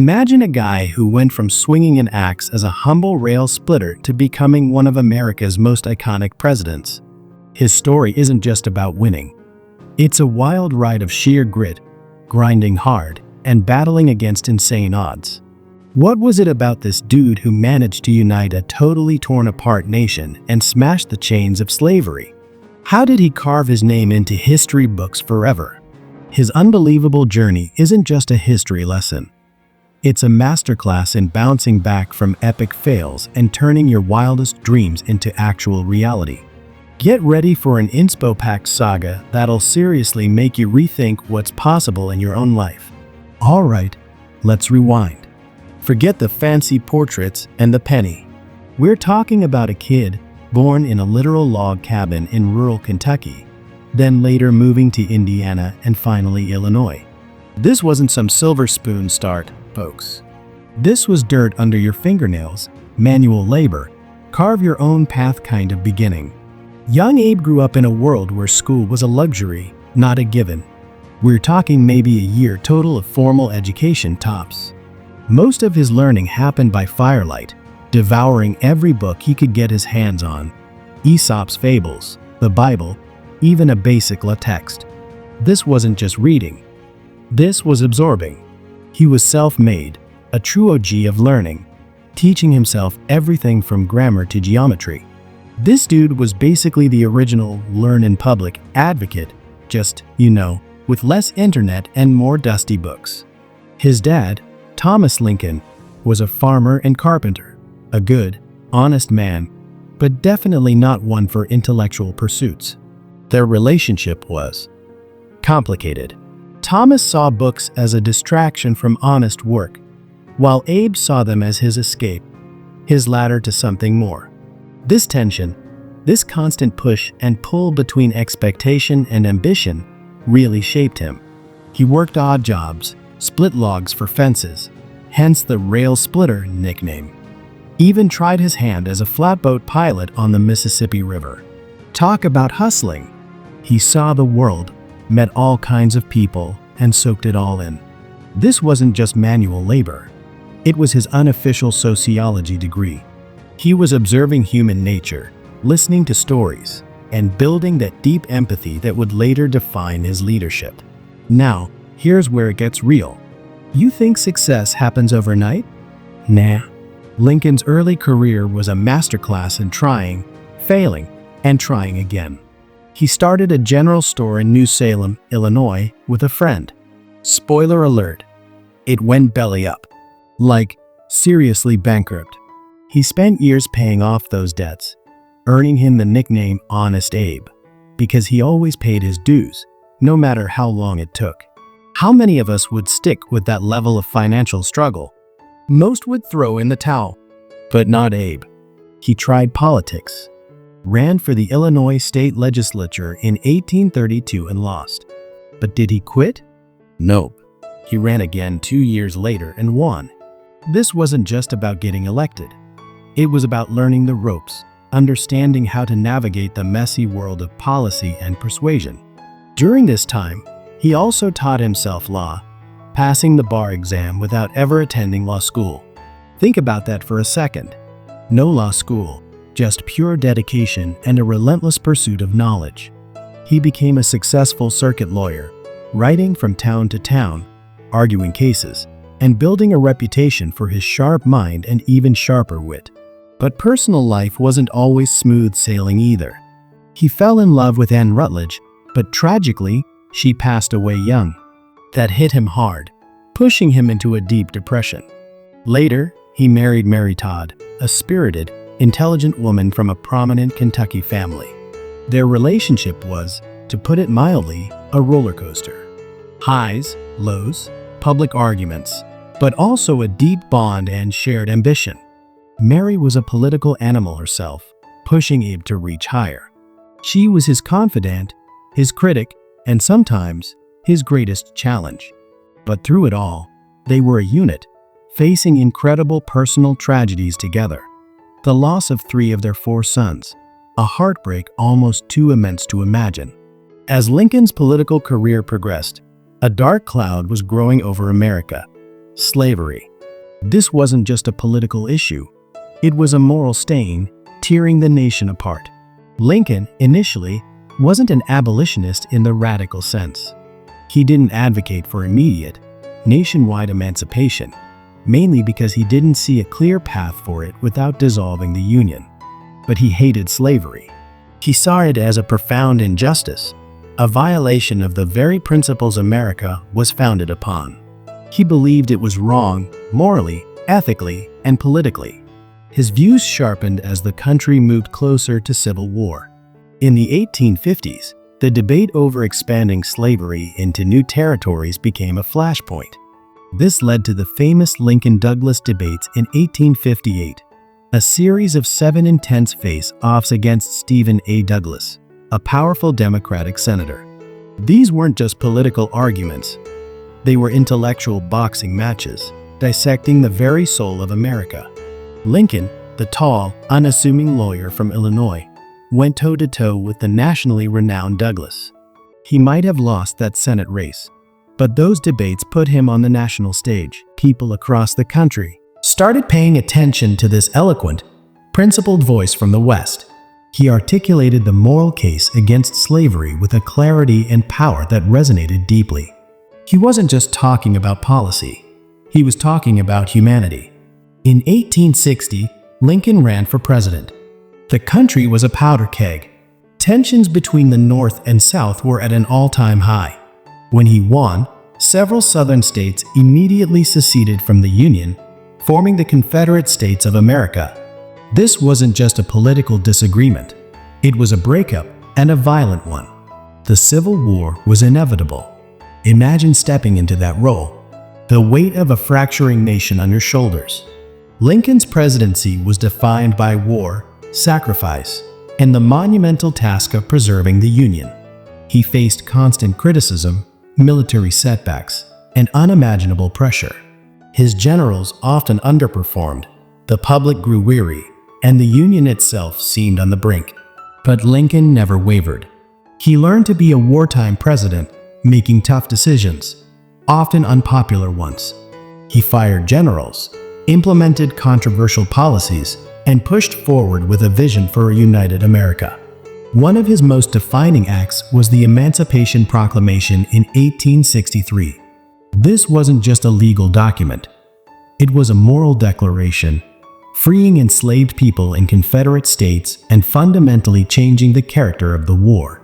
Imagine a guy who went from swinging an axe as a humble rail splitter to becoming one of America's most iconic presidents. His story isn't just about winning. It's a wild ride of sheer grit, grinding hard, and battling against insane odds. What was it about this dude who managed to unite a totally torn-apart nation and smash the chains of slavery? How did he carve his name into history books forever? His unbelievable journey isn't just a history lesson. It's a masterclass in bouncing back from epic fails and turning your wildest dreams into actual reality. Get ready for an inspo-packed saga that'll seriously make you rethink what's possible in your own life. Alright, let's rewind. Forget the fancy portraits and the penny. We're talking about a kid born in a literal log cabin in rural Kentucky, then later moving to Indiana and finally Illinois. This wasn't some silver spoon start, folks. This was dirt under your fingernails, manual labor, carve your own path kind of beginning. Young Abe grew up in a world where school was a luxury, not a given. We're talking maybe a year total of formal education tops. Most of his learning happened by firelight, devouring every book he could get his hands on. Aesop's fables, the Bible, even a basic LaText. This wasn't just reading. This was absorbing. He was self-made, a true OG of learning, teaching himself everything from grammar to geometry. This dude was basically the original learn in public advocate, just, with less internet and more dusty books. His dad, Thomas Lincoln, was a farmer and carpenter, a good, honest man, but definitely not one for intellectual pursuits. Their relationship was complicated. Thomas saw books as a distraction from honest work, while Abe saw them as his escape, his ladder to something more. This tension, this constant push and pull between expectation and ambition, really shaped him. He worked odd jobs, split logs for fences, hence the rail splitter nickname. Even tried his hand as a flatboat pilot on the Mississippi River. Talk about hustling. He saw the world, met all kinds of people, and soaked it all in. This wasn't just manual labor. It was his unofficial sociology degree. He was observing human nature, listening to stories, and building that deep empathy that would later define his leadership. Now, here's where it gets real. You think success happens overnight? Nah. Lincoln's early career was a masterclass in trying, failing, and trying again. He started a general store in New Salem, Illinois, with a friend. Spoiler alert, it went belly up. Like, seriously bankrupt. He spent years paying off those debts, earning him the nickname Honest Abe, because he always paid his dues, no matter how long it took. How many of us would stick with that level of financial struggle? Most would throw in the towel, but not Abe. He tried politics. Ran for the Illinois state legislature in 1832 and lost. But did he quit? Nope. He ran again 2 years later and won. This wasn't just about getting elected. It was about learning the ropes, understanding how to navigate the messy world of policy and persuasion. During this time, he also taught himself law, passing the bar exam without ever attending law school. Think about that for a second. No law school. Just pure dedication and a relentless pursuit of knowledge. He became a successful circuit lawyer, writing from town to town, arguing cases, and building a reputation for his sharp mind and even sharper wit. But personal life wasn't always smooth sailing either. He fell in love with Anne Rutledge, but tragically, she passed away young. That hit him hard, pushing him into a deep depression. Later, he married Mary Todd, a spirited, intelligent woman from a prominent Kentucky family. Their relationship was, to put it mildly, a roller coaster. Highs, lows, public arguments, but also a deep bond and shared ambition. Mary was a political animal herself, pushing Abe to reach higher. She was his confidant, his critic, and sometimes his greatest challenge. But through it all, they were a unit, facing incredible personal tragedies together. The loss of 3 of their 4 sons, a heartbreak almost too immense to imagine. As Lincoln's political career progressed, a dark cloud was growing over America: slavery. This wasn't just a political issue. It was a moral stain, tearing the nation apart. Lincoln, initially, wasn't an abolitionist in the radical sense. He didn't advocate for immediate, nationwide emancipation, mainly because he didn't see a clear path for it without dissolving the Union. But he hated slavery. He saw it as a profound injustice, a violation of the very principles America was founded upon. He believed it was wrong, morally, ethically, and politically. His views sharpened as the country moved closer to civil war. In the 1850s, the debate over expanding slavery into new territories became a flashpoint. This led to the famous Lincoln-Douglas debates in 1858, a series of 7 intense face-offs against Stephen A. Douglas, a powerful Democratic senator. These weren't just political arguments. They were intellectual boxing matches, dissecting the very soul of America. Lincoln, the tall, unassuming lawyer from Illinois, went toe-to-toe with the nationally renowned Douglas. He might have lost that Senate race, but those debates put him on the national stage. People across the country started paying attention to this eloquent, principled voice from the West. He articulated the moral case against slavery with a clarity and power that resonated deeply. He wasn't just talking about policy. He was talking about humanity. In 1860, Lincoln ran for president. The country was a powder keg. Tensions between the North and South were at an all-time high. When he won, several Southern states immediately seceded from the Union, forming the Confederate States of America. This wasn't just a political disagreement. It was a breakup, and a violent one. The Civil War was inevitable. Imagine stepping into that role. The weight of a fracturing nation on your shoulders. Lincoln's presidency was defined by war, sacrifice, and the monumental task of preserving the Union. He faced constant criticism, military setbacks, and unimaginable pressure. His generals often underperformed, the public grew weary, and the Union itself seemed on the brink. But Lincoln never wavered. He learned to be a wartime president, making tough decisions, often unpopular ones. He fired generals, implemented controversial policies, and pushed forward with a vision for a united America. One of his most defining acts was the Emancipation Proclamation in 1863. This wasn't just a legal document. It was a moral declaration, freeing enslaved people in Confederate states and fundamentally changing the character of the war.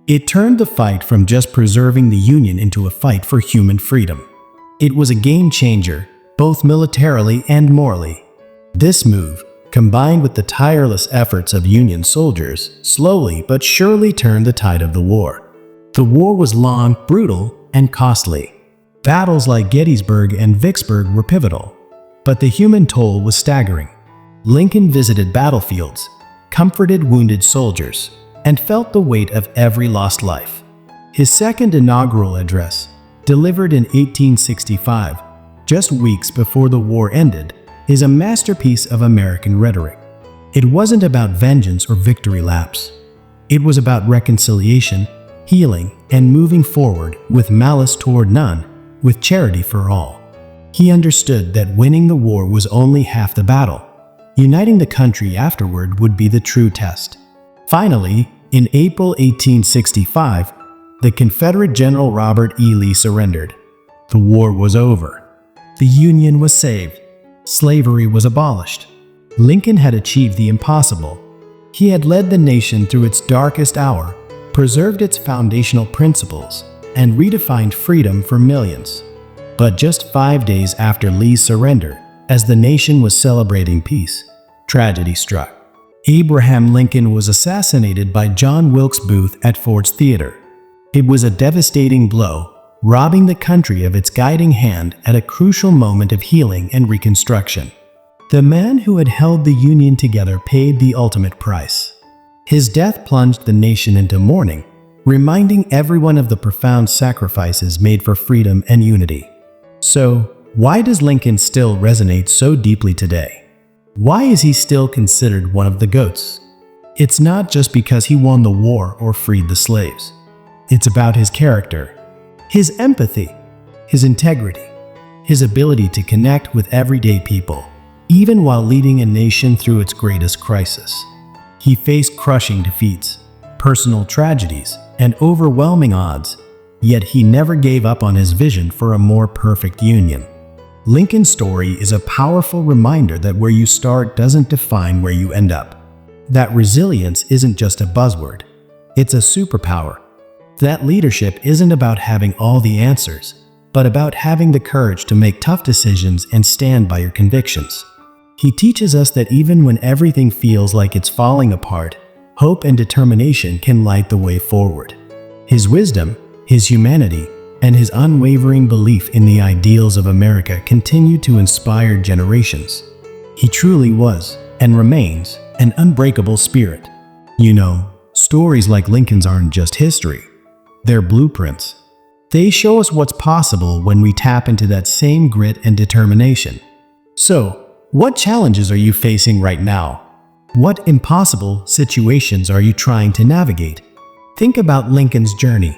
It turned the fight from just preserving the Union into a fight for human freedom. It was a game changer, both militarily and morally. This move, combined with the tireless efforts of Union soldiers, slowly but surely turned the tide of the war. The war was long, brutal, and costly. Battles like Gettysburg and Vicksburg were pivotal, but the human toll was staggering. Lincoln visited battlefields, comforted wounded soldiers, and felt the weight of every lost life. His second inaugural address, delivered in 1865, just weeks before the war ended, is a masterpiece of American rhetoric. It wasn't about vengeance or victory laps. It was about reconciliation, healing, and moving forward with malice toward none, with charity for all. He understood that winning the war was only half the battle. Uniting the country afterward would be the true test. Finally, in April 1865, the Confederate General Robert E. Lee surrendered. The war was over. The Union was saved. Slavery was abolished. Lincoln had achieved the impossible. He had led the nation through its darkest hour, preserved its foundational principles, and redefined freedom for millions. But just 5 days after Lee's surrender, as the nation was celebrating peace, tragedy struck. Abraham Lincoln was assassinated by John Wilkes Booth at Ford's Theater. It was a devastating blow, robbing the country of its guiding hand at a crucial moment of healing and reconstruction. The man who had held the Union together paid the ultimate price. His death plunged the nation into mourning, reminding everyone of the profound sacrifices made for freedom and unity. So, why does Lincoln still resonate so deeply today? Why is he still considered one of the GOATs? It's not just because he won the war or freed the slaves. It's about his character, his empathy, his integrity, his ability to connect with everyday people, even while leading a nation through its greatest crisis. He faced crushing defeats, personal tragedies, and overwhelming odds, yet he never gave up on his vision for a more perfect union. Lincoln's story is a powerful reminder that where you start doesn't define where you end up. That resilience isn't just a buzzword, it's a superpower. That leadership isn't about having all the answers, but about having the courage to make tough decisions and stand by your convictions. He teaches us that even when everything feels like it's falling apart, hope and determination can light the way forward. His wisdom, his humanity, and his unwavering belief in the ideals of America continue to inspire generations. He truly was, and remains, an unbreakable spirit. You know, stories like Lincoln's aren't just history. They're blueprints. They show us what's possible when we tap into that same grit and determination. So, what challenges are you facing right now? What impossible situations are you trying to navigate? Think about Lincoln's journey.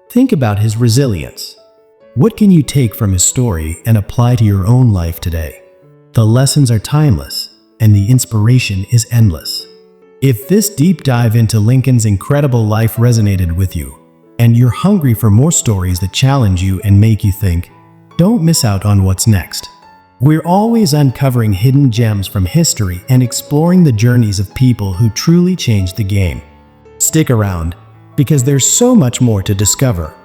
Think about his resilience. What can you take from his story and apply to your own life today? The lessons are timeless, and the inspiration is endless. If this deep dive into Lincoln's incredible life resonated with you, and you're hungry for more stories that challenge you and make you think, don't miss out on what's next. We're always uncovering hidden gems from history and exploring the journeys of people who truly changed the game. Stick around, because there's so much more to discover.